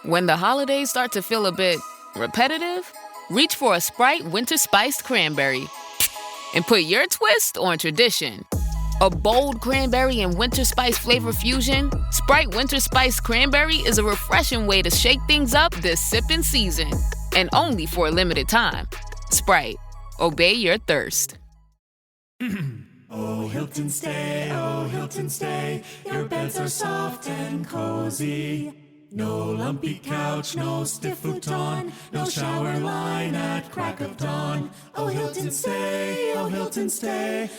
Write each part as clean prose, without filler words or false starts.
When the holidays start to feel a bit repetitive, reach for a Sprite Winter Spiced Cranberry and put your twist on tradition. A bold cranberry and winter spice flavor fusion, Sprite Winter Spiced Cranberry is a refreshing way to shake things up this sipping season. And only for a limited time. Sprite. Obey your thirst. Oh, Hilton stay, your beds are soft and cozy. No lumpy couch, no stiff futon, no shower line at crack of dawn. Oh, Hilton stay,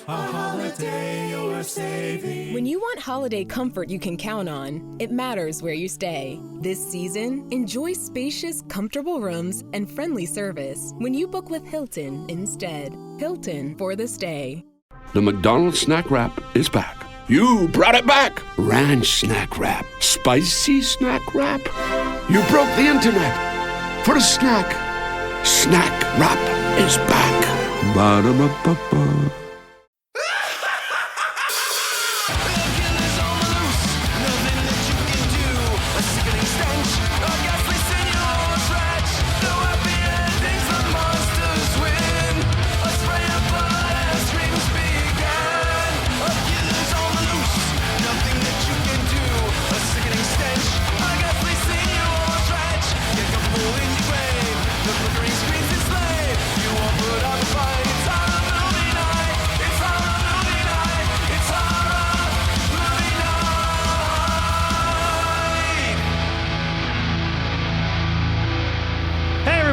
our holiday you're saving. When you want holiday comfort you can count on, it matters where you stay. This season, enjoy spacious, comfortable rooms and friendly service when you book with Hilton instead. Hilton for the stay. The McDonald's snack wrap is back. You brought it back! Ranch snack wrap. Spicy snack wrap. You broke the internet for a snack. Snack wrap is back. Ba-da-ba-ba-ba.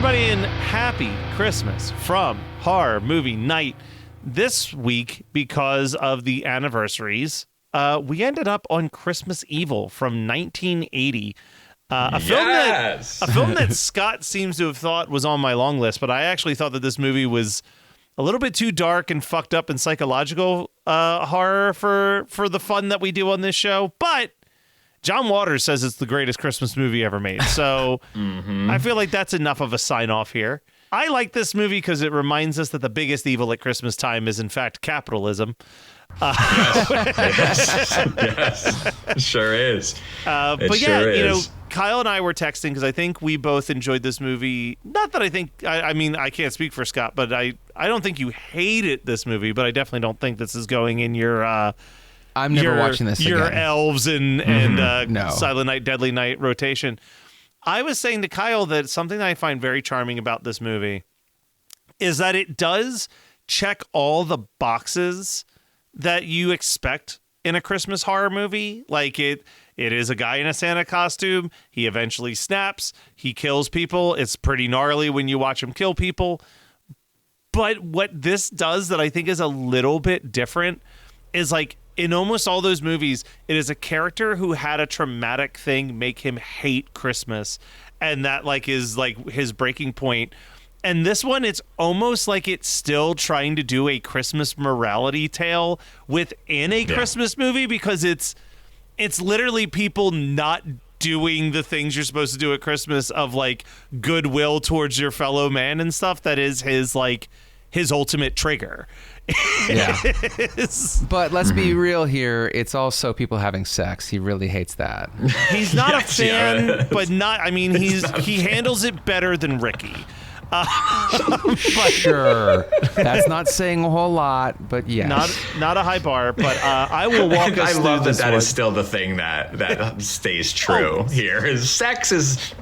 And happy Christmas from Horror Movie Night. This week, because of the anniversaries, we ended up on Christmas Evil from 1980. A film that Scott seems to have thought was on my long list, but I actually thought that this movie was a little bit too dark and fucked up and psychological horror for the fun that we do on this show. But John Waters says it's the greatest Christmas movie ever made. So I feel like that's enough of a sign off here. I like this movie because it reminds us that the biggest evil at Christmas time is, in fact, capitalism. Yes. It sure is. But yeah, Kyle and I were texting because I think we both enjoyed this movie. Not that I mean, I can't speak for Scott, but I don't think you hated this movie, but I definitely don't think this is going in your... I'm never watching this your again. Elves and No. Silent Night, Deadly Night rotation. I was saying to Kyle that something that I find very charming about this movie is that it does check all the boxes that you expect in a Christmas horror movie. Like it is a guy in a Santa costume. He eventually snaps. He kills people. It's pretty gnarly when you watch him kill people. But what this does that I think is a little bit different is like, in almost all those movies, it is a character who had a traumatic thing make him hate Christmas. And that like is like his breaking point. And this one, it's almost like it's still trying to do a Christmas morality tale within a Christmas movie, because it's literally people not doing the things you're supposed to do at Christmas of like goodwill towards your fellow man and stuff. That is his ultimate trigger. Yeah. But let's be real here. It's also people having sex. He really hates that. He's not a fan, but not. I mean, he handles it better than Ricky. Sure, that's not saying a whole lot, but yes, not a high bar. But I will walk us through love this. That is still the thing that stays true here. Is sex is.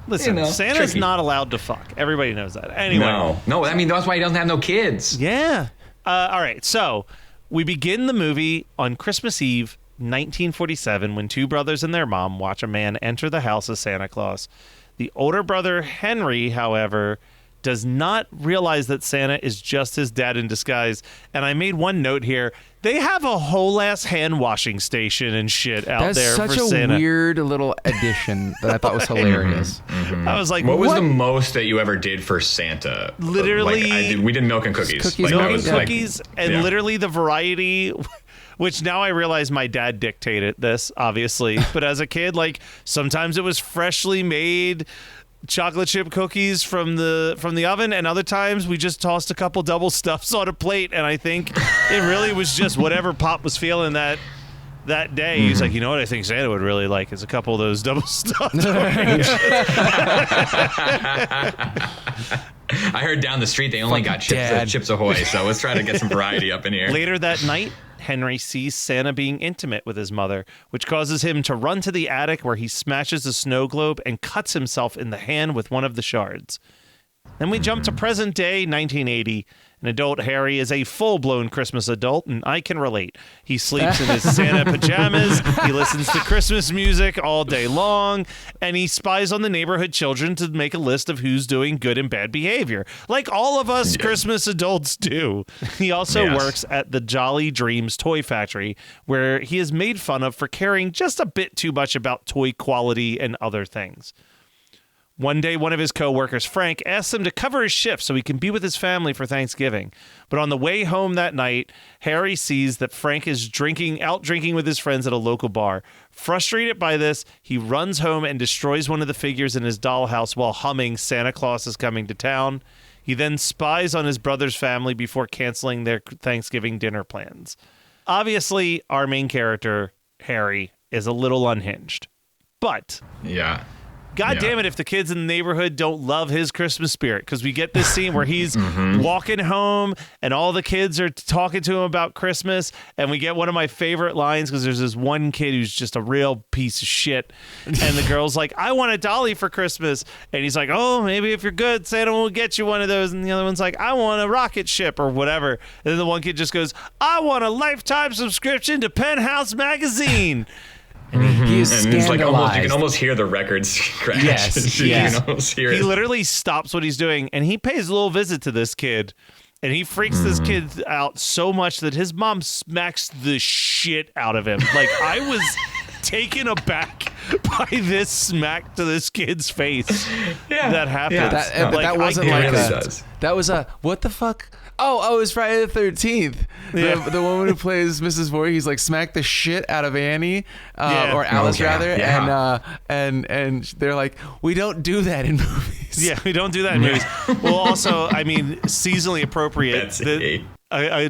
Listen, Santa's tricky. Not allowed to fuck. Everybody knows that. Anyway. No. I mean, that's why he doesn't have no kids. Yeah. All right. So we begin the movie on Christmas Eve, 1947, when two brothers and their mom watch a man enter the house as Santa Claus. The older brother, Henry, however, does not realize that Santa is just his dad in disguise. And I made one note here. They have a whole ass hand washing station and shit out there for Santa. That's such a weird little addition that I thought was hilarious. I was like, what was the most that you ever did for Santa? Literally, we did milk and cookies. Milk and cookies, and literally the variety. Which now I realize my dad dictated this, obviously. But as a kid, like sometimes it was freshly made chocolate chip cookies from the oven, and other times we just tossed a couple double stuffs on a plate, and I think it really was just whatever Pop was feeling that that day, he's like, you know what I think Santa would really like is a couple of those double stuffed oranges. I heard down the street they only got Chips Ahoy, so let's try to get some variety up in here. Later that night, Henry sees Santa being intimate with his mother, which causes him to run to the attic where he smashes a snow globe and cuts himself in the hand with one of the shards. Then we jump to present day 1980. An adult Harry is a full-blown Christmas adult, and I can relate. He sleeps in his Santa pajamas, he listens to Christmas music all day long, and he spies on the neighborhood children to make a list of who's doing good and bad behavior, like all of us Christmas adults do. He also works at the Jolly Dreams toy factory, where he is made fun of for caring just a bit too much about toy quality and other things. One day, one of his co-workers, Frank, asks him to cover his shift so he can be with his family for Thanksgiving. But on the way home that night, Harry sees that Frank is out drinking with his friends at a local bar. Frustrated by this, he runs home and destroys one of the figures in his dollhouse while humming "Santa Claus is Coming to Town." He then spies on his brother's family before canceling their Thanksgiving dinner plans. Obviously, our main character, Harry, is a little unhinged. But... God damn it if the kids in the neighborhood don't love his Christmas spirit, because we get this scene where he's walking home and all the kids are talking to him about Christmas, and we get one of my favorite lines because there's this one kid who's just a real piece of shit, and the girl's like, I want a dolly for Christmas, and he's like, oh, maybe if you're good, Santa will get you one of those, and the other one's like, I want a rocket ship or whatever, and then the one kid just goes, I want a lifetime subscription to Penthouse magazine. He is scandalized. It's like you can almost hear the records scratch. Yes. You can almost hear it. He literally stops what he's doing, and he pays a little visit to this kid, and he freaks this kid out so much that his mom smacks the shit out of him. Like, I was taken aback by this smack to this kid's face that happened. Yeah. That wasn't like that was a what the fuck? Oh, it's Friday the 13th. The woman who plays Mrs. Voorhees like smacked the shit out of Annie or Alice rather, and they're like, we don't do that in movies. Yeah, we don't do that in movies. Well, also, I mean, seasonally appropriate.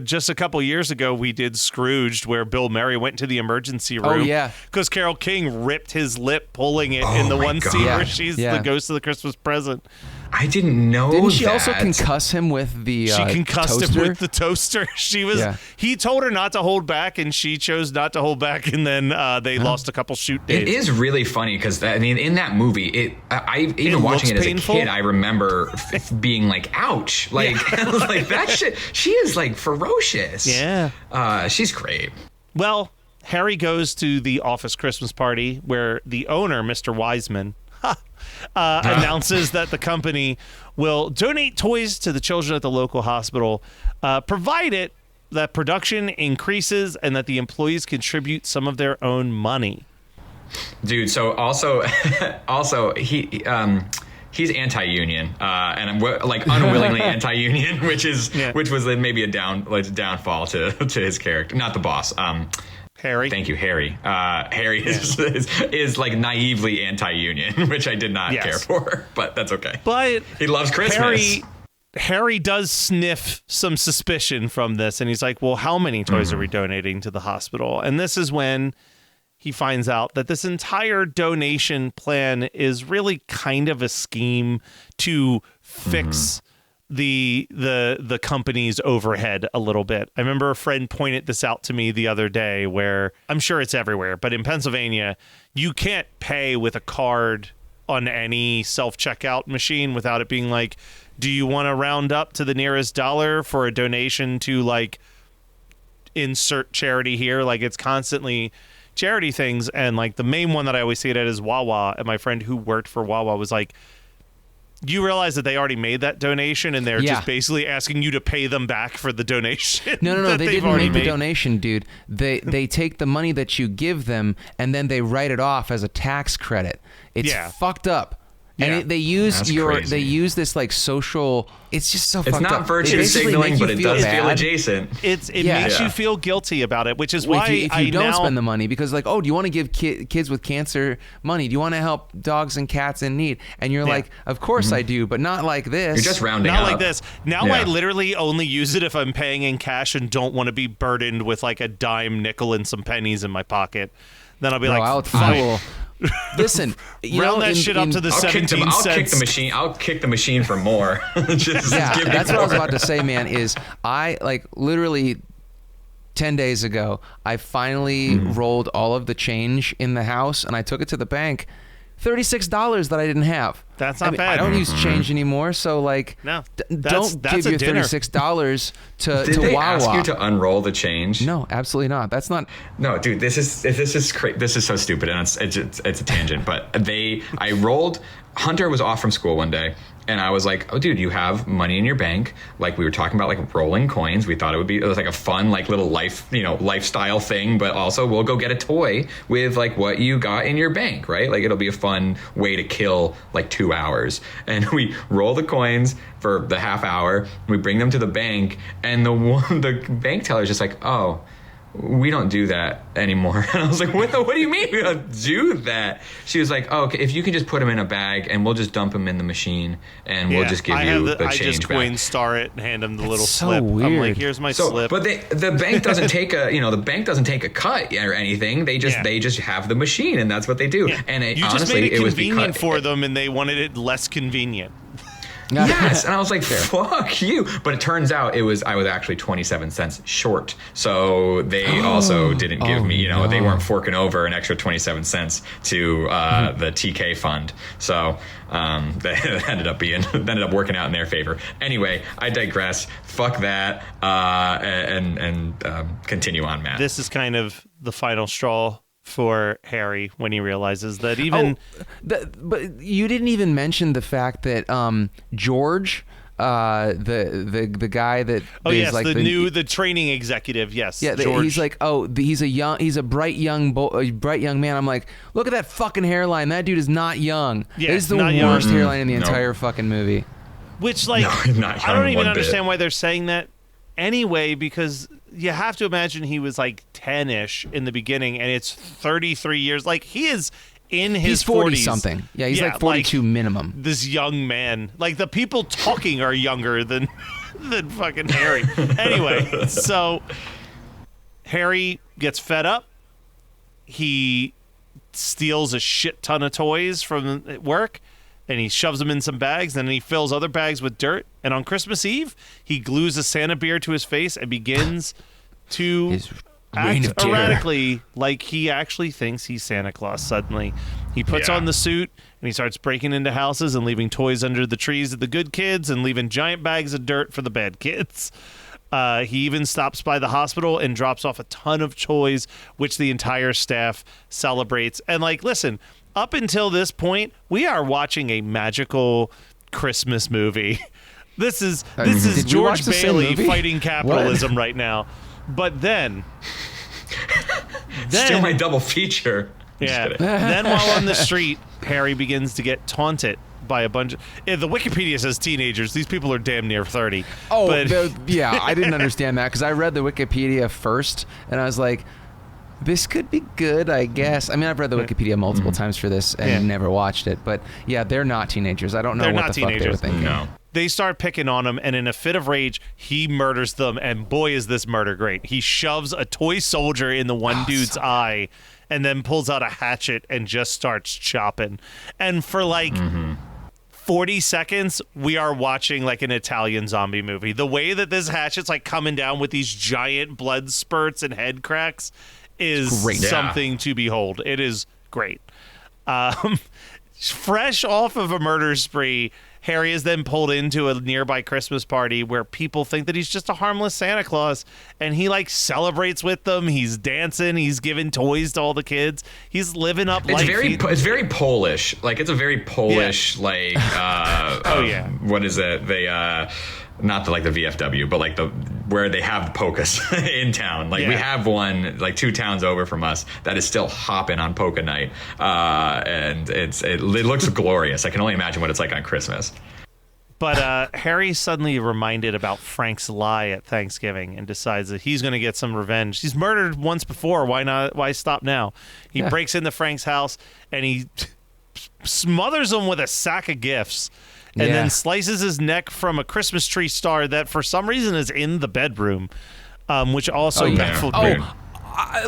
Just a couple years ago, we did Scrooged, where Bill Murray went to the emergency room. Oh, yeah. Because Carole King ripped his lip pulling it in the one scene where she's the ghost of the Christmas present. I didn't know Didn't she also concuss him with the She concussed toaster? him with the toaster. He told her not to hold back, and she chose not to hold back, and then they lost a couple shoot days. It is really funny because, I mean, in that movie, even watching it as a kid, I remember being like, ouch. Like, like that shit. She is like ferocious. Yeah. She's great. Well, Harry goes to the office Christmas party where the owner, Mr. Wiseman, announces that the company will donate toys to the children at the local hospital, provided that production increases and that the employees contribute some of their own money. Dude, so also he's anti-union, and I'm like unwillingly anti-union, which was maybe a downfall to his character, not the boss. Harry. Thank you, Harry. Harry is like naively anti-union, which I did not care for, but that's okay. But he loves Christmas. Harry does sniff some suspicion from this, and he's like, well, how many toys are we donating to the hospital? And this is when he finds out that this entire donation plan is really kind of a scheme to fix the company's overhead a little bit. I remember a friend pointed this out to me the other day, where I'm sure it's everywhere, but in Pennsylvania, you can't pay with a card on any self-checkout machine without it being like, do you want to round up to the nearest dollar for a donation to like insert charity here? Like, it's constantly charity things, and like the main one that I always see it at is Wawa, and my friend who worked for Wawa was like, you realize that they already made that donation, and they're just basically asking you to pay them back for the donation. No, they didn't make the donation, dude. They take the money that you give them, and then they write it off as a tax credit. It's fucked up. And they use they use this like social. It's just so. It's not virtue signaling, but it does feel adjacent. It makes you feel guilty about it, which is why if you don't spend the money, because like, oh, do you want to give kids with cancer money? Do you want to help dogs and cats in need? And you're like, of course I do, but not like this. You're just rounding not up. Like this. Now I literally only use it if I'm paying in cash and don't want to be burdened with like a dime, nickel, and some pennies in my pocket. Then I'll be I will. Listen, round that shit up to the 17 cents. I'll kick the machine for more. That's what I was about to say, man. Is I like literally 10 days ago, I finally rolled all of the change in the house and I took it to the bank. $36 that I didn't have. That's not bad. I don't use change anymore, so like, don't give your $36 to Wawa. Did they ask you to unroll the change? No, absolutely not. That's not. No, dude, this is crazy. This is so stupid, and it's a tangent. But I rolled. Hunter was off from school one day. And I was like, oh, dude, you have money in your bank. Like we were talking about like rolling coins. We thought it was like a fun, like little lifestyle thing. But also we'll go get a toy with like what you got in your bank, right? Like it'll be a fun way to kill like 2 hours. And we roll the coins for the half hour. We bring them to the bank. And the bank teller is just like, oh, we don't do that anymore. And I was like, what do you mean we don't do that? She was like, oh, okay, if you can just put them in a bag and we'll just dump them in the machine and we'll just give you the change I just back. Coinstar it and hand them the little so slip. Weird. I'm like, here's my slip. But the bank doesn't take a cut or anything. They just have the machine and that's what they do. Yeah. And you just made it convenient for them and they wanted it less convenient. Yes, and I was like, fuck you. But it turns out I was actually 27 cents short. So they also didn't give me, they weren't forking over an extra 27 cents to the TK fund. So that ended up working out in their favor. Anyway, I digress. Fuck that. And continue on, Matt. This is kind of the final straw for Harry when he realizes that even but you didn't even mention the fact that George the guy that is like the training executive, George. He's like, he's a bright young man. I'm like, look at that fucking hairline. That dude is not young. It is the worst hairline in the entire fucking movie. Which I don't even understand why they're saying that anyway, because you have to imagine he was like 10-ish in the beginning, and it's 33 years. Like he is in his 40s. He's 40-something. Yeah, he's like 42 minimum. This young man, like the people talking are younger than fucking Harry. Anyway, so Harry gets fed up. He steals a shit ton of toys from work. And he shoves them in some bags, and then he fills other bags with dirt. And on Christmas Eve, he glues a Santa beard to his face and begins to act erratically like he actually thinks he's Santa Claus suddenly. He puts on the suit, and he starts breaking into houses and leaving toys under the trees of the good kids and leaving giant bags of dirt for the bad kids. He even stops by the hospital and drops off a ton of toys, which the entire staff celebrates. And, like, listen, up until this point, we are watching a magical Christmas movie. This is George Bailey fighting capitalism right now. But then still my double feature. Yeah. Then while on the street, Harry begins to get taunted by a bunch of... the Wikipedia says teenagers. These people are damn near 30. Oh, I didn't understand that because I read the Wikipedia first, and I was like, this could be good, I guess. I mean, I've read the Wikipedia multiple times for this and never watched it. But yeah, they're not teenagers. I don't know what the fuck they were thinking. No. They start picking on him, and in a fit of rage, he murders them. And boy, is this murder great. He shoves a toy soldier in the one dude's eye and then pulls out a hatchet and just starts chopping. And for 40 seconds, we are watching like an Italian zombie movie. The way that this hatchet's like coming down with these giant blood spurts and head cracks is something to behold. It is great. Fresh off of a murder spree, Harry is then pulled into a nearby Christmas party where people think that he's just a harmless Santa Claus, and he like celebrates with them. He's dancing. He's giving toys to all the kids. He's living up life. It's very Polish. Like it's a very Polish what is it? not the VFW, but where they have polkas in town. We have one 2 towns over from us that is still hopping on polka night, and it looks glorious. I can only imagine what it's like on Christmas. But Harry's suddenly reminded about Frank's lie at Thanksgiving and decides that he's going to get some revenge. He's murdered once before. Why not? Why stop now? He breaks into Frank's house and he smothers him with a sack of gifts and then slices his neck from a Christmas tree star that for some reason is in the bedroom, which also baffled me.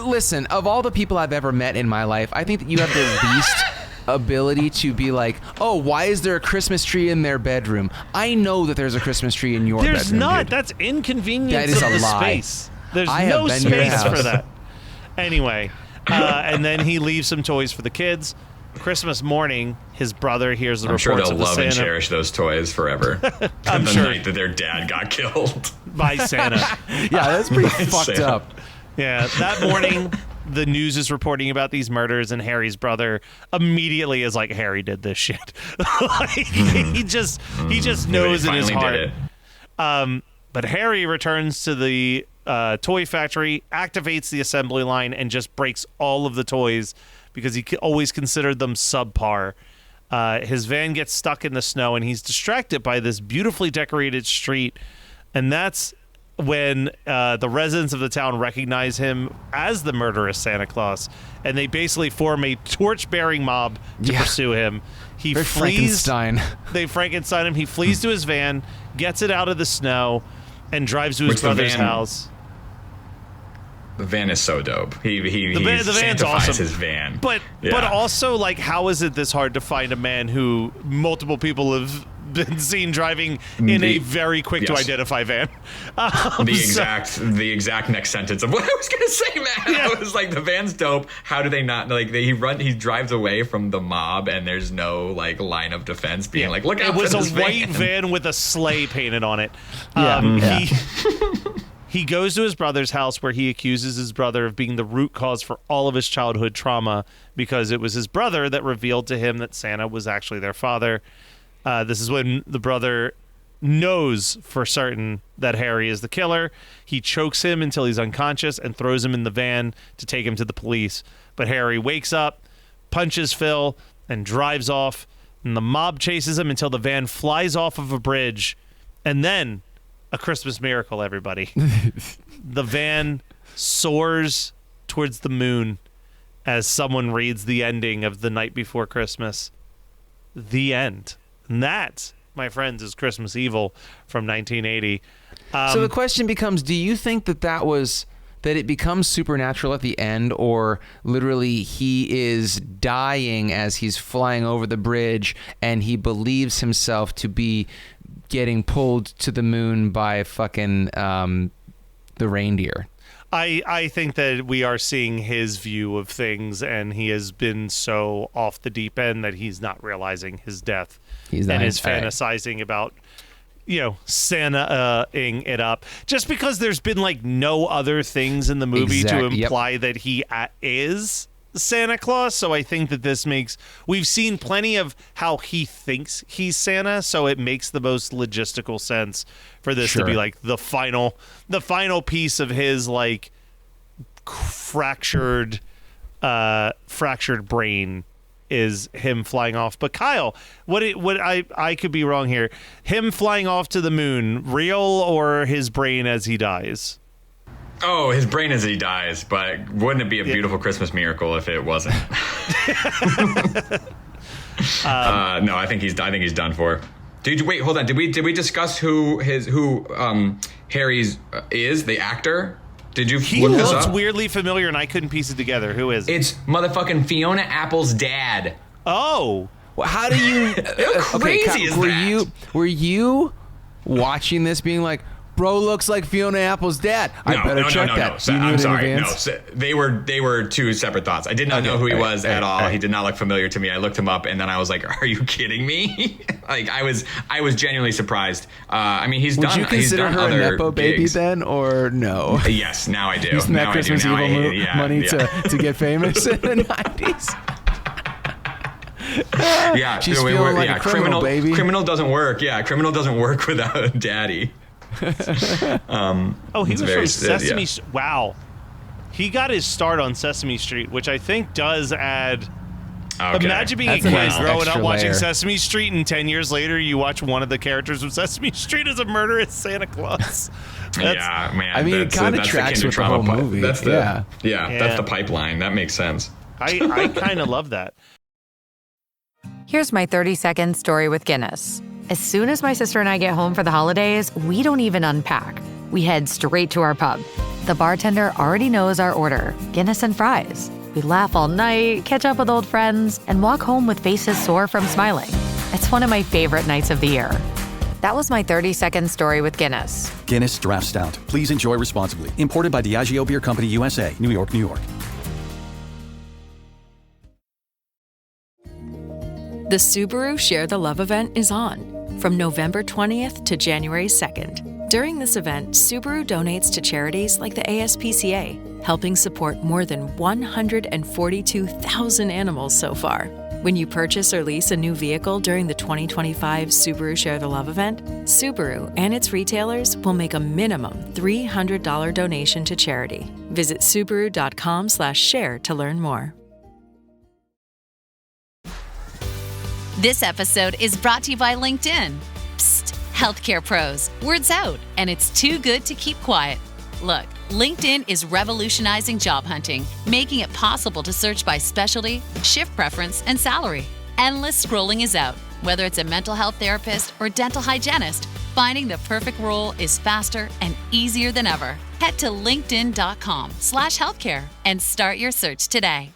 Listen, of all the people I've ever met in my life, I think that you have the least ability to be like, oh, why is there a Christmas tree in their bedroom? I know that there's a Christmas tree in your bedroom. There's not. Dude. That's inconvenience that is of a the lie. space. There's no space for that. Anyway, and then he leaves some toys for the kids. Christmas morning, his brother hears the I'm reports sure they'll of the love Santa. and cherish those toys forever. I'm the sure. night that their dad got killed By Santa. Yeah, that's pretty fucked Santa. up. Yeah, that morning, the news is reporting about these murders, and Harry's brother immediately is like, Harry did this shit. He just knows in his heart. Did it. But Harry returns to the toy factory, activates the assembly line, and just breaks all of the toys because he always considered them subpar. His van gets stuck in the snow, and he's distracted by this beautifully decorated street, and that's when the residents of the town recognize him as the murderous Santa Claus, and they basically form a torch-bearing mob to pursue him. He Very flees. Frankenstein. They Frankenstein him. He flees to his van, gets it out of the snow, and drives to his brother's house. The van is so dope. He the van's sanctifies awesome. his van. But also, how is it this hard to find a man who multiple people have been seen driving in a very quick to identify van? The exact next sentence of what I was gonna say, man. I was like, the van's dope. How do they not he drives away from the mob and there's no line of defense being look out. It was for this a white van with a sleigh painted on it. He goes to his brother's house where he accuses his brother of being the root cause for all of his childhood trauma because it was his brother that revealed to him that Santa was actually their father. This is when the brother knows for certain that Harry is the killer. He chokes him until he's unconscious and throws him in the van to take him to the police. But Harry wakes up, punches Phil, and drives off. And the mob chases him until the van flies off of a bridge. And then, a Christmas miracle, everybody. The van soars towards the moon as someone reads the ending of The Night Before Christmas. The end. And that, my friends, is Christmas Evil from 1980. So the question becomes, do you think that it becomes supernatural at the end, or literally he is dying as he's flying over the bridge and he believes himself to be getting pulled to the moon by fucking the reindeer? I think that we are seeing his view of things, and he has been so off the deep end that he's not realizing his death. Is fantasizing about, Santa-ing it up. Just because there's been no other things in the movie to imply that he is Santa Claus. So I think that we've seen plenty of how he thinks he's Santa, so it makes the most logistical sense for this to be the final piece of his fractured brain is him flying off. But Kyle, I could be wrong here. Him flying off to the moon, real or his brain as he dies? Oh, his brain as he dies, but wouldn't it be a beautiful Christmas miracle if it wasn't? No, I think he's done for. Wait, hold on. Did we discuss who Harry's is, the actor? Did you He look this looks up? weirdly familiar, and I couldn't piece it together. Who is it? It's motherfucking Fiona Apple's dad. Oh. Well, how do you... How crazy is that? Were you watching this being like, bro looks like Fiona Apple's dad? I better check that. So, I'm sorry. No, so they were two separate thoughts. I did not know who he was at all. He did not look familiar to me. I looked him up, and then I was like, "Are you kidding me?" I was genuinely surprised. He's done. Would you consider her a nepo baby then, or no? Yes, now I do. Using that Christmas Evil money to get famous in the 90s. Yeah, she's feeling like a criminal, baby. Criminal doesn't work. Yeah, criminal doesn't work without daddy. He was from Sesame Street. Wow. He got his start on Sesame Street, which I think does add... Okay. Imagine being a kid growing up watching Sesame Street, and 10 years later you watch one of the characters from Sesame Street as a murderous Santa Claus. Yeah, man. I mean, it kind of tracks with the whole movie. That's the, that's the pipeline. That makes sense. I kind of love that. Here's my 30-second story with Guinness. As soon as my sister and I get home for the holidays, we don't even unpack. We head straight to our pub. The bartender already knows our order, Guinness and fries. We laugh all night, catch up with old friends, and walk home with faces sore from smiling. It's one of my favorite nights of the year. That was my 30-second story with Guinness. Guinness Draft Stout. Please enjoy responsibly. Imported by Diageo Beer Company, USA, New York, New York. The Subaru Share the Love event is on from November 20th to January 2nd. During this event, Subaru donates to charities like the ASPCA, helping support more than 142,000 animals so far. When you purchase or lease a new vehicle during the 2025 Subaru Share the Love event, Subaru and its retailers will make a minimum $300 donation to charity. Visit Subaru.com/share to learn more. This episode is brought to you by LinkedIn. Psst, healthcare pros, word's out, and it's too good to keep quiet. Look, LinkedIn is revolutionizing job hunting, making it possible to search by specialty, shift preference, and salary. Endless scrolling is out. Whether it's a mental health therapist or dental hygienist, finding the perfect role is faster and easier than ever. Head to linkedin.com/healthcare and start your search today.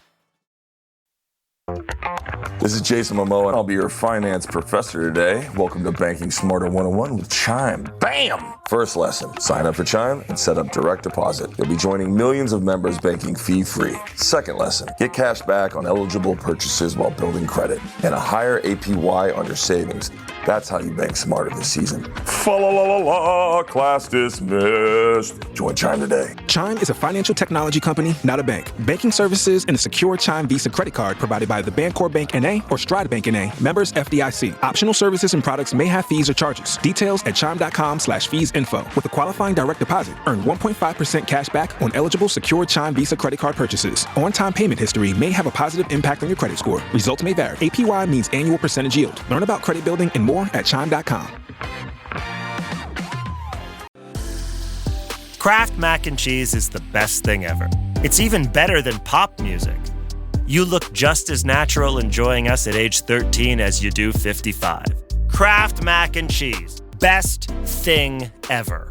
This is Jason Momoa, and I'll be your finance professor today. Welcome to Banking Smarter 101 with Chime. Bam! First lesson, sign up for Chime and set up direct deposit. You'll be joining millions of members banking fee-free. Second lesson, get cash back on eligible purchases while building credit and a higher APY on your savings. That's how you bank smarter this season. Fa-la-la-la-la, class dismissed. Join Chime today. Chime is a financial technology company, not a bank. Banking services and a secure Chime Visa credit card provided by the Bancorp Bank N.A. or Stride Bank N.A. Members FDIC. Optional services and products may have fees or charges. Details at chime.com/fees-info. With a qualifying direct deposit, earn 1.5% cash back on eligible secure Chime Visa credit card purchases. On-time payment history may have a positive impact on your credit score. Results may vary. APY means annual percentage yield. Learn about credit building and more at chime.com. Kraft mac and cheese is the best thing ever. It's even better than pop music. You look just as natural enjoying us at age 13 as you do 55. Kraft mac and cheese. Best thing ever.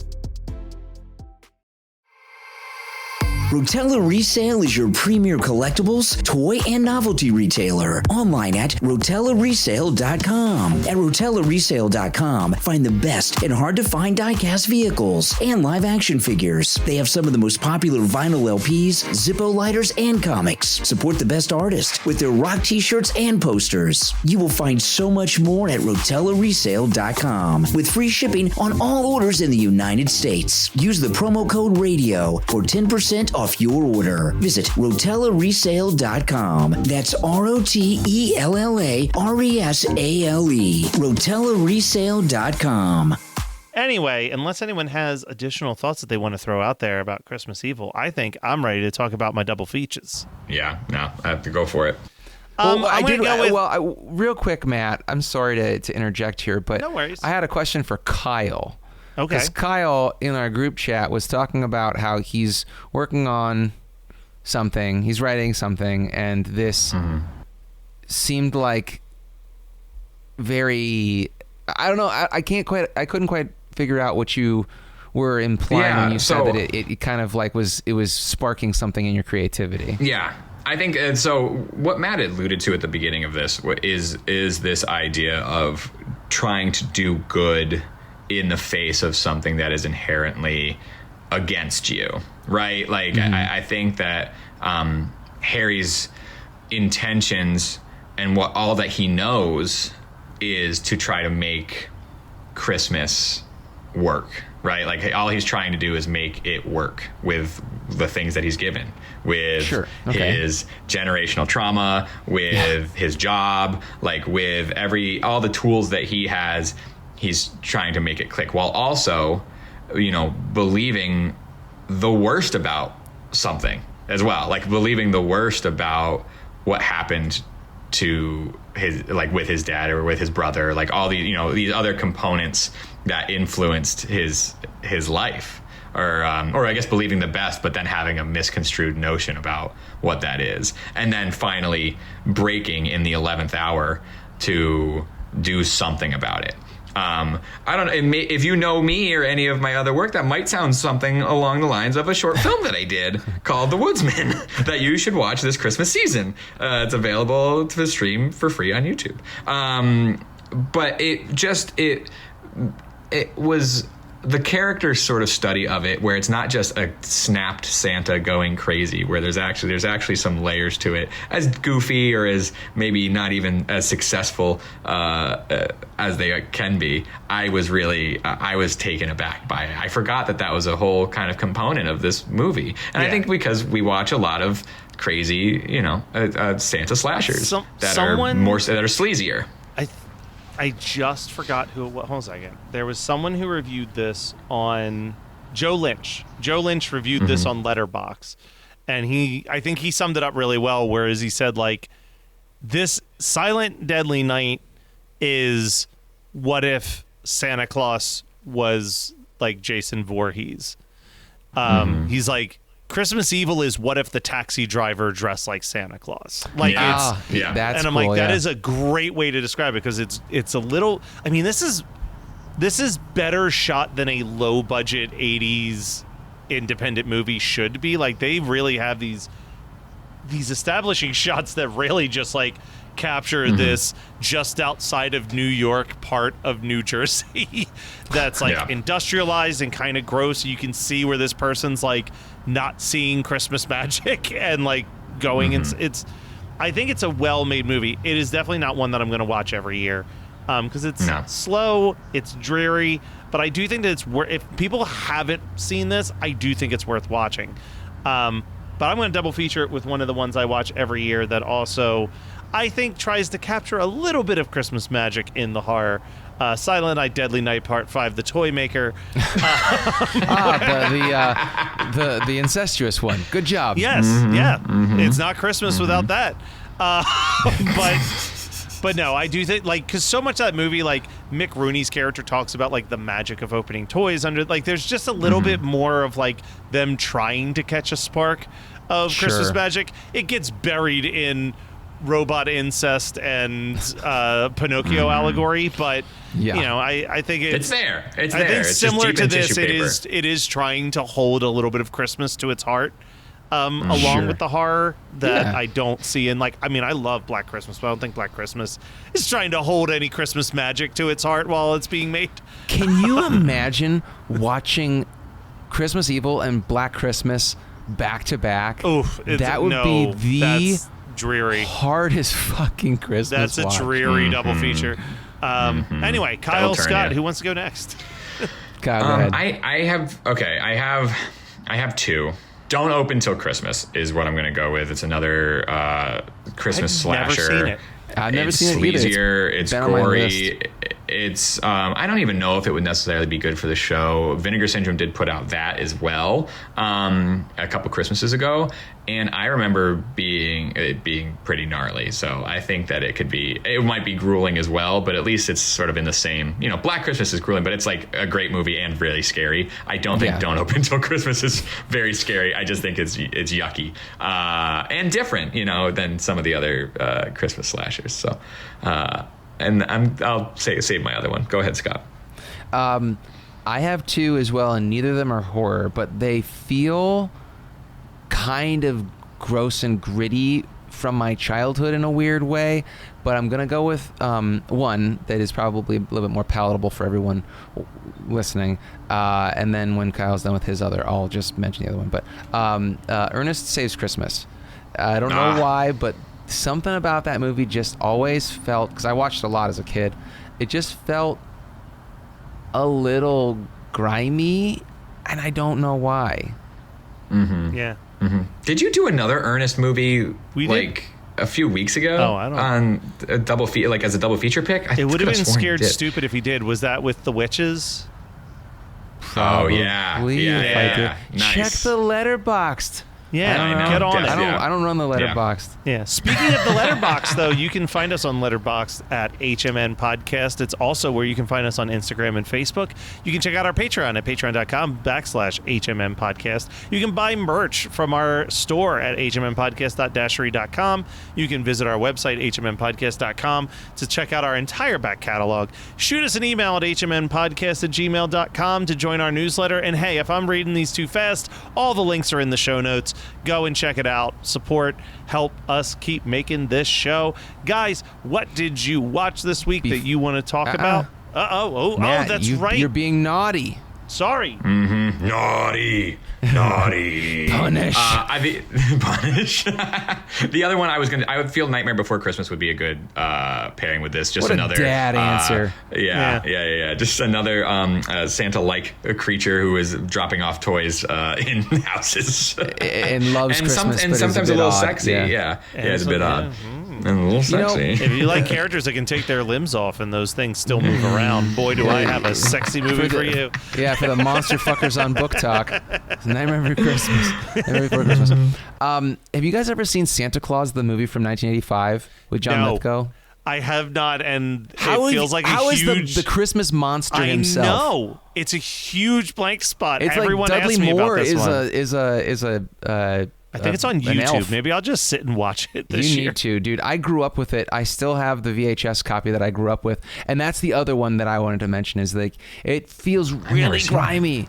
Rotella Resale is your premier collectibles, toy, and novelty retailer. Online at RotellaResale.com. At RotellaResale.com, find the best and hard-to-find die-cast vehicles and live-action figures. They have some of the most popular vinyl LPs, Zippo lighters, and comics. Support the best artists with their rock t-shirts and posters. You will find so much more at RotellaResale.com with free shipping on all orders in the United States. Use the promo code RADIO for 10% off your order. Visit RotellaResale.com. That's RotellaResale. RotellaResale.com. Anyway, unless anyone has additional thoughts that they want to throw out there about Christmas Evil, I think I'm ready to talk about my double features. Yeah, no, I have to go for it. Real quick, Matt, I'm sorry to interject here, but no worries. I had a question for Kyle. Okay. Because Kyle in our group chat was talking about how he's working on something, he's writing something, and this seemed like very, I don't know, I couldn't quite figure out what you were implying when you said that it kind of like it was sparking something in your creativity. Yeah. I think, and so what Matt alluded to at the beginning of this is this idea of trying to do good in the face of something that is inherently against you, right? Like, I think that Harry's intentions and all that he knows is to try to make Christmas work, right? Like, all he's trying to do is make it work with the things that he's given, with his generational trauma, with his job, like with all the tools that he has. He's trying to make it click, while also believing the worst about something as well, like believing the worst about what happened to his, like with his dad or with his brother, like all these other components that influenced his life, or I guess believing the best, but then having a misconstrued notion about what that is, and then finally breaking in the 11th hour to do something about it. I don't know if you know me or any of my other work, that might sound something along the lines of a short film that I did called The Woodsman that you should watch this Christmas season. It's available to stream for free on YouTube. But it was the character sort of study of it, where it's not just a snapped Santa going crazy, where there's actually some layers to it, as goofy or as maybe not even as successful as they can be. I was taken aback by it. I forgot that was a whole kind of component of this movie, and I think because we watch a lot of crazy, Santa slashers that are sleazier. I just forgot who it was. Hold on a second. There was someone who reviewed this on Joe Lynch. Joe Lynch reviewed this on Letterboxd, and I think he summed it up really well, whereas he said, like, this Silent Deadly Night is what if Santa Claus was like Jason Voorhees. He's like, Christmas Evil is what if the taxi driver dressed like Santa Claus. Like, that's and I'm cool, like, that is a great way to describe it, because it's a little, I mean, this is better shot than a low budget 80s independent movie should be. Like, they really have these establishing shots that really just like capture this just outside of New York part of New Jersey that's like industrialized and kind of gross. You can see where this person's like not seeing Christmas magic and like going it's I think it's a well-made movie. It is definitely not one that I'm going to watch every year because it's slow, it's dreary, but I do think that it's if people haven't seen this, I do think it's worth watching. But I'm going to double feature it with one of the ones I watch every year that also I think tries to capture a little bit of Christmas magic in the horror. Silent Night, Deadly Night Part 5, The Toy Maker. The incestuous one. Good job. Yes, It's not Christmas without that. But no, I do think, like, because so much of that movie, like, Mick Rooney's character talks about, like, the magic of opening toys under, like, there's just a little bit more of, like, them trying to catch a spark of Christmas magic. It gets buried in robot incest and Pinocchio allegory, but I think it's there. It's there. I think it's similar to this, it is trying to hold a little bit of Christmas to its heart, along with the horror that I don't see in, like, I mean, I love Black Christmas, but I don't think Black Christmas is trying to hold any Christmas magic to its heart while it's being made. Can you imagine watching Christmas Evil and Black Christmas back to back? Oof, that would be the dreary hardest fucking Christmas. That's a dreary double feature. Anyway, Kyle, Scott, who wants to go next? Kyle, go ahead. I have two. Don't Open Till Christmas is what I'm going to go with. It's another Christmas slasher. Never seen it. I've never seen it either. It's gory. It's I don't even know if it would necessarily be good for the show. Vinegar Syndrome did put out that as well a couple Christmases ago, and I remember it being pretty gnarly. So I think that it might be grueling as well, but at least it's sort of in the same. Black Christmas is grueling, but it's like a great movie and really scary. I don't think Don't Open Till Christmas is very scary. I just think it's yucky and different, than some of the other Christmas slashers. So. And I'll save my other one. Go ahead, Scott. I have two as well, and neither of them are horror, but they feel kind of gross and gritty from my childhood in a weird way. But I'm going to go with one that is probably a little bit more palatable for everyone listening. And then when Kyle's done with his other, I'll just mention the other one. But Ernest Saves Christmas. I don't know why, but something about that movie just always felt, because I watched a lot as a kid, it just felt a little grimy, and I don't know why. Yeah. Did you do another Ernest movie a few weeks ago? Oh, I don't know. On a double as a double feature pick? It would have been Scared Stupid if he did. Was that with the witches? Probably. Oh yeah. Nice. Check the Letterboxd. Yeah, I know. get on it. I don't run the Letterboxd. Yeah. Speaking of the Letterboxd, though, you can find us on Letterboxd at HMN Podcast. It's also where you can find us on Instagram and Facebook. You can check out our Patreon at patreon.com/HMN Podcast. You can buy merch from our store at hmnpodcast.dashery.com. You can visit our website, hmnpodcast.com, to check out our entire back catalog. Shoot us an email at hmnpodcast@gmail.com to join our newsletter. And hey, if I'm reading these too fast, all the links are in the show notes. Go and check it out. Support, help us keep making this show. Guys, what did you watch this week that you want to talk about? Matt, that's right. You're being naughty. Sorry. Mm-hmm. Naughty. Punish. Punish. The other one I would feel Nightmare Before Christmas would be a good pairing with this. Just what another a dad answer. Yeah. Just another Santa-like creature who is dropping off toys in houses and loves Christmas, and sometimes a little odd. sexy. Yeah, it's a bit odd. And a little sexy. If you like characters that can take their limbs off and those things still move around, boy, do I have a sexy movie for you. Yeah, for the monster fuckers on Book Talk. Nightmare Before Christmas. Nightmare Before Christmas. Have you guys ever seen Santa Claus, the movie from 1985 with John Lithgow? I have not, and it feels like how a huge... is the Christmas monster himself? I know. It's a huge blank spot. It's Everyone like Dudley asks me Moore about this is a I think it's on YouTube. Maybe I'll just sit and watch it this year. You need to, dude. I grew up with it. I still have the VHS copy that I grew up with. And that's the other one that I wanted to mention is like it feels really grimy.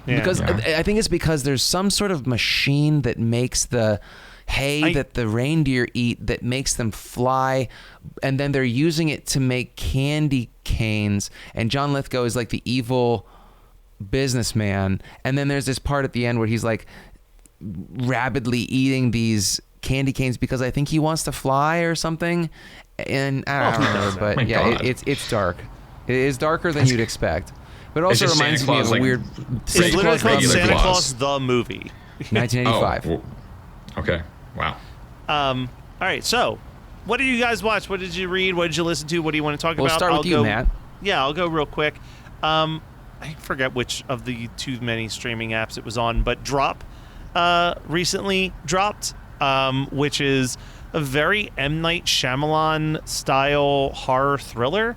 Because I think it's because there's some sort of machine that makes the hay that the reindeer eat that makes them fly, and then they're using it to make candy canes, and John Lithgow is like the evil businessman, and then there's this part at the end where he's like rabidly eating these candy canes because I think he wants to fly or something, and I don't remember, but it's dark. It is darker than you'd expect. But it also reminds me of a weird... It's literally called Santa Claus the Movie. 1985. Oh, okay. Wow. All right, so what did you guys watch? What did you read? What did you listen to? What do you want to talk about? We'll start with you, Matt. Yeah, I'll go real quick. I forget which of the too many streaming apps it was on, but Drop recently dropped, which is a very M. Night Shyamalan-style horror thriller.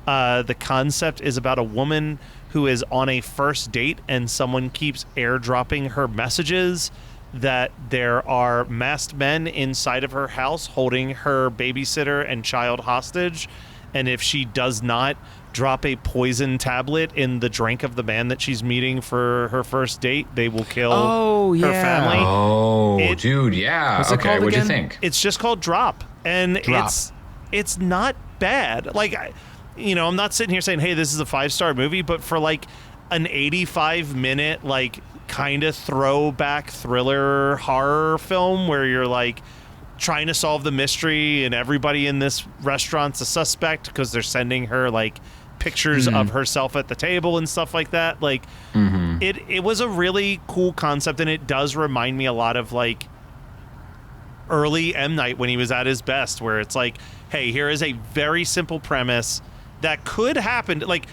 The concept is about a woman who is on a first date and someone keeps airdropping her messages that there are masked men inside of her house holding her babysitter and child hostage, and if she does not drop a poison tablet in the drink of the man that she's meeting for her first date, they will kill her family. Oh, dude, yeah. What's it called what'd again? you think? It's just called Drop, and it's not bad. Like, I'm not sitting here saying, hey, this is a 5-star movie, but for like an 85-minute, like, kind of throwback thriller horror film where you're like trying to solve the mystery and everybody in this restaurant's a suspect because they're sending her like pictures of herself at the table and stuff like that. Like, it was a really cool concept, and it does remind me a lot of like early M. Night when he was at his best, where it's like, hey, here is a very simple premise that could happen. Like,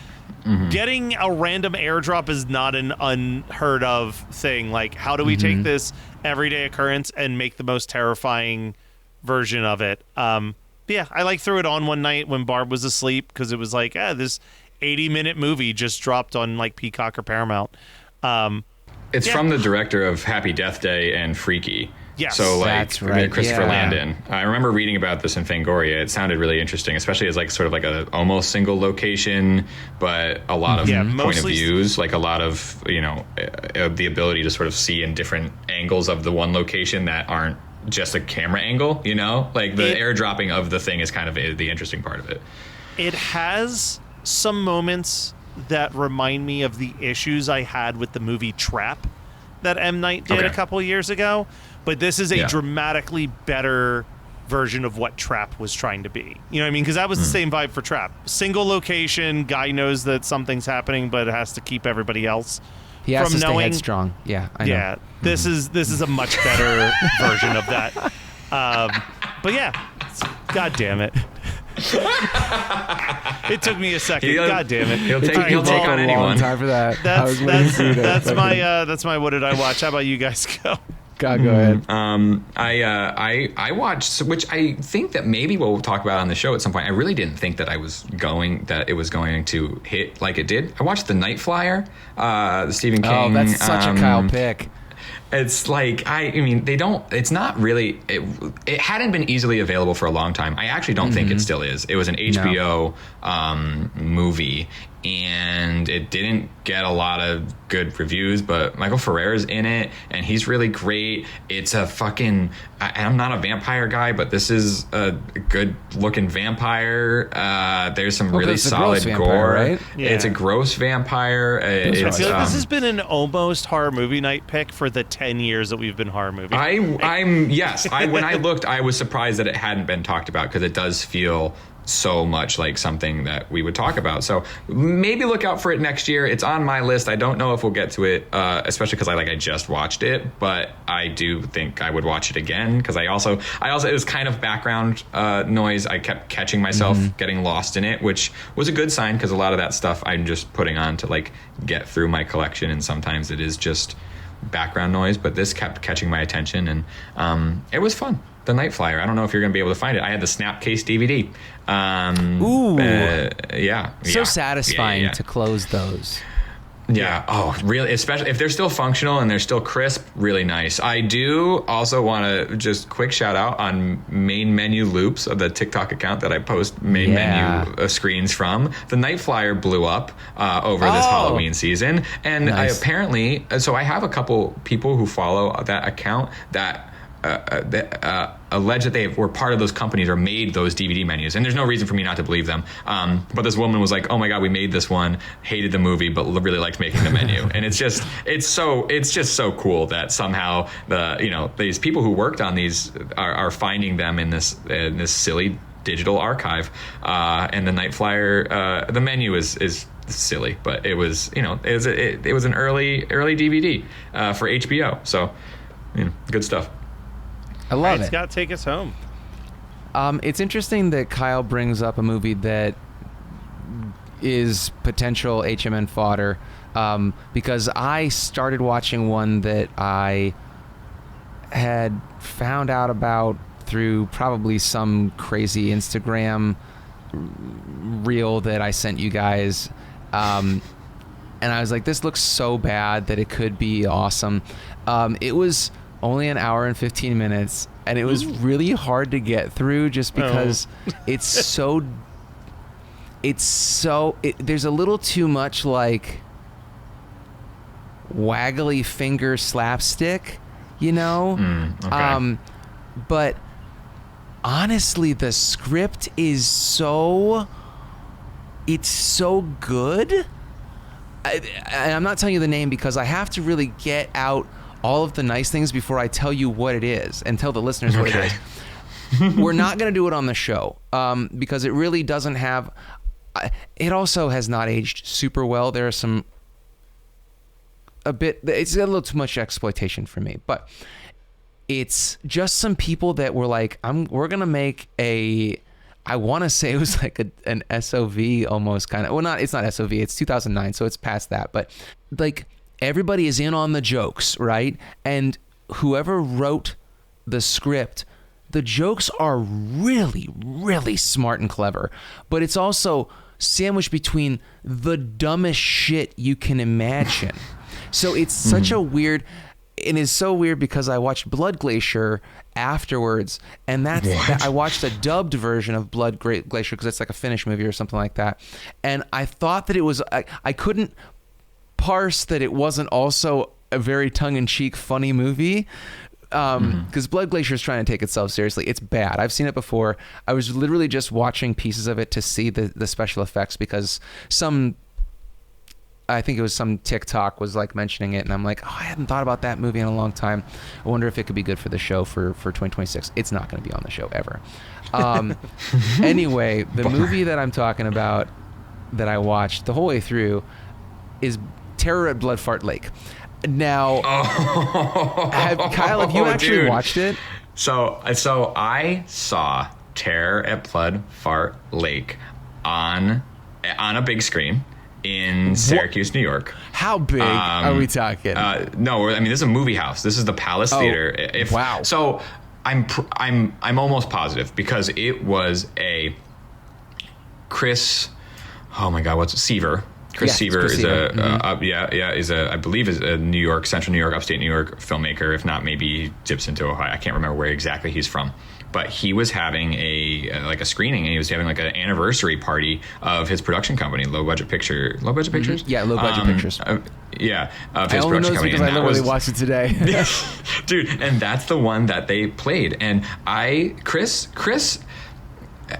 getting a random airdrop is not an unheard of thing. Like, how do we take this everyday occurrence and make the most terrifying version of it? Yeah, I like threw it on one night when Barb was asleep because it was like, this 80-minute movie just dropped on like Peacock or Paramount. It's from the director of Happy Death Day and Freaky. Yes, so like that's right. Christopher Landon. I remember reading about this in Fangoria. It sounded really interesting, especially as like sort of like a almost single location, but a lot of point of views, like a lot of the ability to sort of see in different angles of the one location that aren't just a camera angle. Like the airdropping of the thing is kind of the interesting part of it. It has some moments that remind me of the issues I had with the movie Trap that M. Night did a couple years ago. But this is a dramatically better version of what Trap was trying to be. You know what I mean? Because that was the same vibe for Trap. Single location, guy knows that something's happening, but has to keep everybody else he has from to stay knowing. Headstrong. Yeah, I know. Yeah, this is a much better version of that. But yeah, God damn it. It took me a second. God damn it! He'll take on anyone. Time for that. That's my what did I watch? How about you guys go? God, go ahead. I watched, which I think that maybe we'll talk about on the show at some point. I really didn't think that it was going to hit like it did. I watched The Night Flyer, the Stephen King. Oh, that's such a Kyle pick. It's like, it's not really, it hadn't been easily available for a long time. I actually don't think it still is. It was an HBO movie, and it didn't get a lot of good reviews, but Michael Ferrera's in it, and he's really great. It's a fucking, I'm not a vampire guy, but this is a good looking vampire. There's some really solid gore. Vampire, right? Yeah. It's a gross vampire. I feel like this has been an almost horror movie night pick for the 10 years that we've been horror movie. When I looked, I was surprised that it hadn't been talked about, because it does feel so much like something that we would talk about. So maybe look out for it next year. It's on my list. I don't know if we'll get to it, especially because I just watched it, but I do think I would watch it again, because I also it was kind of background noise. I kept catching myself getting lost in it, which was a good sign, because a lot of that stuff I'm just putting on to like get through my collection, and sometimes it is just background noise, but this kept catching my attention, and it was fun. The Night Flyer. I don't know if you're going to be able to find it. I had the Snapcase DVD. So satisfying to close those. Yeah. Oh, really? Especially if they're still functional and they're still crisp. Really nice. I do also want to just quick shout out on Main Menu Loops, of the TikTok account that I post main menu screens from. The Night Flyer blew up over this Halloween season, and nice. I have a couple people who follow that account that allege that they were part of those companies or made those DVD menus, and there's no reason for me not to believe them. But this woman was like, "Oh my god, we made this one, hated the movie, but really liked making the menu." And it's just so cool that somehow these people who worked on these are finding them in this silly digital archive. And the Night Flyer, the menu is silly, but it was it was an early DVD for HBO, so good stuff. I love it. Scott, take us home. It's interesting that Kyle brings up a movie that is potential HMN fodder, because I started watching one that I had found out about through probably some crazy Instagram reel that I sent you guys. And I was like, this looks so bad that it could be awesome. It was only an hour and 15 minutes, and it was really hard to get through, just because there's a little too much like waggly finger slapstick, Okay. But honestly, the script is so good. I'm not telling you the name because I have to really get out all of the nice things before I tell you what it is and tell the listeners what it is. We're not going to do it on the show because it really doesn't have... It also has not aged super well. There are it's a little too much exploitation for me, but it's just some people that were like, we're going to make I want to say it was like an SOV almost kind of. Well, it's not SOV. It's 2009, so it's past that. But like everybody is in on the jokes, right? And whoever wrote the script, the jokes are really, really smart and clever. But it's also sandwiched between the dumbest shit you can imagine. So it's such a weird... It is so weird because I watched Blood Glacier afterwards, and I watched a dubbed version of Blood Glacier because it's like a Finnish movie or something like that. And I thought that it was... I couldn't parse that it wasn't also a very tongue-in-cheek funny movie, because Blood Glacier is trying to take itself seriously. It's bad. I've seen it before. I was literally just watching pieces of it to see the special effects because I think it was some TikTok was like mentioning it, and I'm like, I hadn't thought about that movie in a long time. I wonder if it could be good for the show for 2026. It's not going to be on the show ever. Anyway, the movie that I'm talking about that I watched the whole way through is Terror at Blood Fart Lake. Now, Kyle, have you actually watched it? So I saw Terror at Blood Fart Lake on a big screen in Syracuse, New York. How big are we talking? No, I mean, this is a movie house. This is the Palace Theater. Wow. So I'm almost positive because it was a Chris. Oh my God, what's it? Seaver? Chris Seaver is I believe is a New York, Central New York, upstate New York filmmaker. If not, maybe he dips into Ohio. I can't remember where exactly he's from. But he was having a screening, and he was having like an anniversary party of his production company, Low Budget Pictures. Yeah, Low Budget Pictures. Of his I only know this because I literally watched it today. Dude, and that's the one that they played. And Chris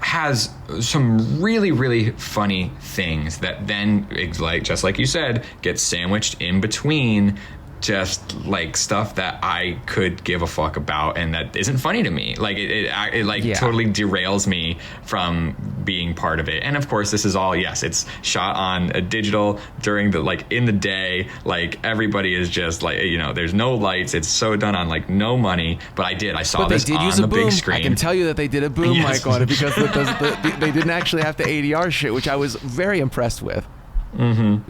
has some really, really funny things that then, just like you said, get sandwiched in between just like stuff that I could give a fuck about and that isn't funny to me. Like it totally derails me from being part of it. And of course, this is all, it's shot on a digital during the, in the day, everybody is just there's no lights. It's so done on no money, but I saw this on the big screen. I can tell you that they did a boom mic on it because they didn't actually have to ADR shit, which I was very impressed with. No,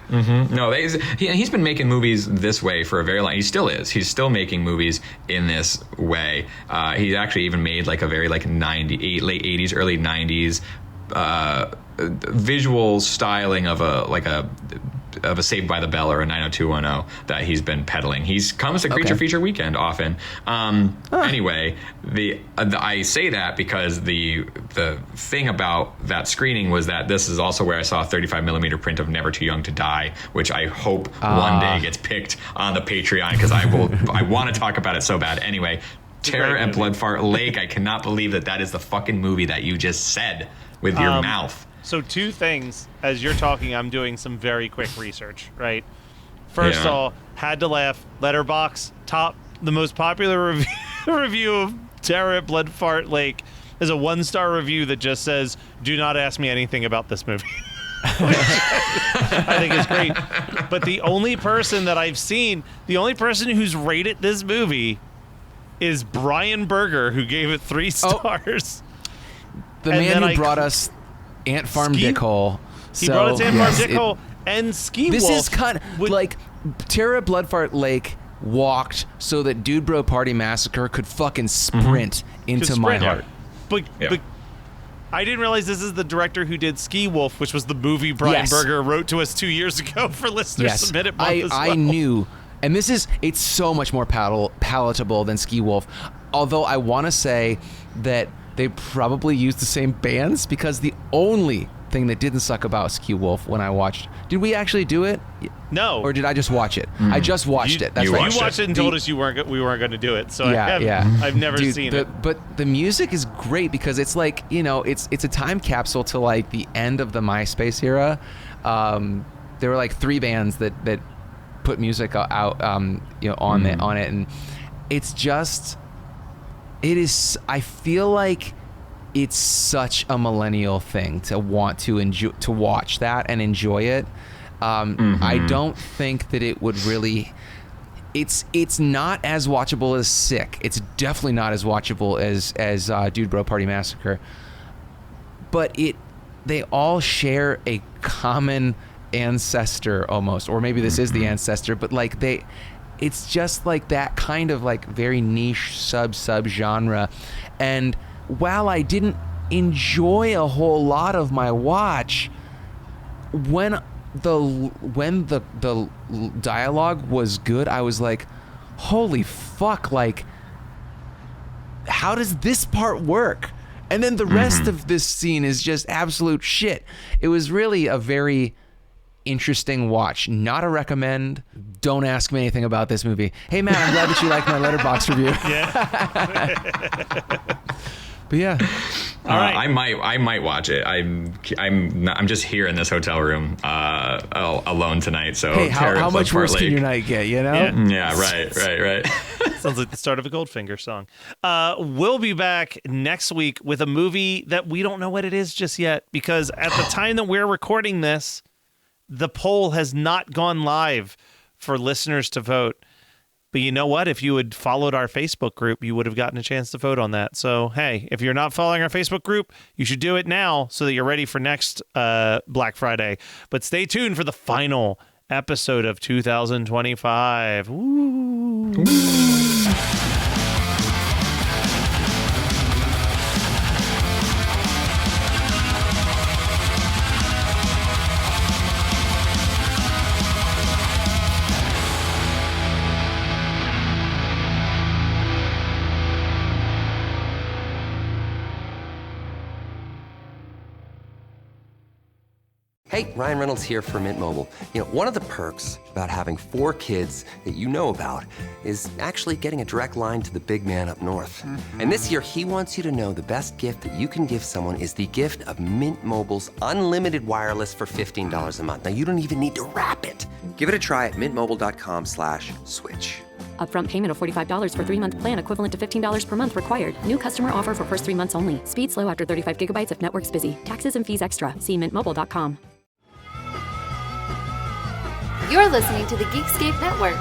he's been making movies this way for a very long. He still is. He's still making movies in this way. He's actually even made a very late 80s, early 90s visual styling of a Saved by the Bell or a 90210 that he's been peddling. He's comes to Creature Feature Weekend often. Anyway, I say that because the thing about that screening was that this is also where I saw a 35mm print of Never Too Young to Die, which I hope one day gets picked on the Patreon because I want to talk about it so bad. Anyway, Terror at Blood Fart Lake. I cannot believe that is the fucking movie that you just said with your mouth. So two things. As you're talking, I'm doing some very quick research, right? First of all, had to laugh. Letterboxd, the most popular review of Terror at Blood Fart Lake is a 1-star review that just says, "Do not ask me anything about this movie." Which I think is great. But the only person that I've seen, the only person who's rated this movie is Brian Berger, who gave it 3 stars. The man who brought us Ant Farm Dickhole. He brought us Ant Farm Dickhole and Ski Wolf. This is kind of Terror at Blood Fart Lake walked so that Dude Bro Party Massacre could fucking sprint into my heart. But I didn't realize this is the director who did Ski Wolf, which was the movie Brian Berger wrote to us 2 years ago for listeners submitted month as well. I knew, and it's so much more palatable than Ski Wolf. Although I want to say that they probably used the same bands because the only thing that didn't suck about Ski Wolf when I watched, did we actually do it? No. Or did I just watch it? I just watched it. That's you watched it and told us we weren't going to do it. So I've never seen it. But the music is great because it's it's a time capsule to the end of the MySpace era. There were 3 bands that put music out on it, and it's just. It is. I feel like it's such a millennial thing to want to enjoy, to watch that and enjoy it. I don't think that it would really. It's not as watchable as Sick. It's definitely not as watchable as Dude Bro Party Massacre. But they all share a common ancestor almost, or maybe this is the ancestor. But it's just that kind of very niche sub genre. And while I didn't enjoy a whole lot of my watch, when the dialogue was good, I was like, holy fuck, how does this part work? And then the rest of this scene is just absolute shit. It was really a very interesting watch. Not a recommend. Don't ask me anything about this movie. Hey Matt, I'm glad that you liked my Letterboxd review. But yeah. All right. I might watch it. I'm just here in this hotel room alone tonight. So hey, how much worse can your night get? You know? Yeah. Right. Sounds like the start of a Goldfinger song. We'll be back next week with a movie that we don't know what it is just yet, because at the time that we're recording this, the poll has not gone live for listeners to vote. But you know what? If you had followed our Facebook group, you would have gotten a chance to vote on that. So, hey, if you're not following our Facebook group, you should do it now so that you're ready for next Black Friday. But stay tuned for the final episode of 2025. Woo. Hey, Ryan Reynolds here for Mint Mobile. You know, one of the perks about having 4 kids that you know about is actually getting a direct line to the big man up north. Mm-hmm. And this year, he wants you to know the best gift that you can give someone is the gift of Mint Mobile's unlimited wireless for $15 a month. Now, you don't even need to wrap it. Give it a try at mintmobile.com/switch. Upfront payment of $45 for 3-month plan equivalent to $15 per month required. New customer offer for first 3 months only. Speed slow after 35 gigabytes if network's busy. Taxes and fees extra. See mintmobile.com. You're listening to the Geekscape Network.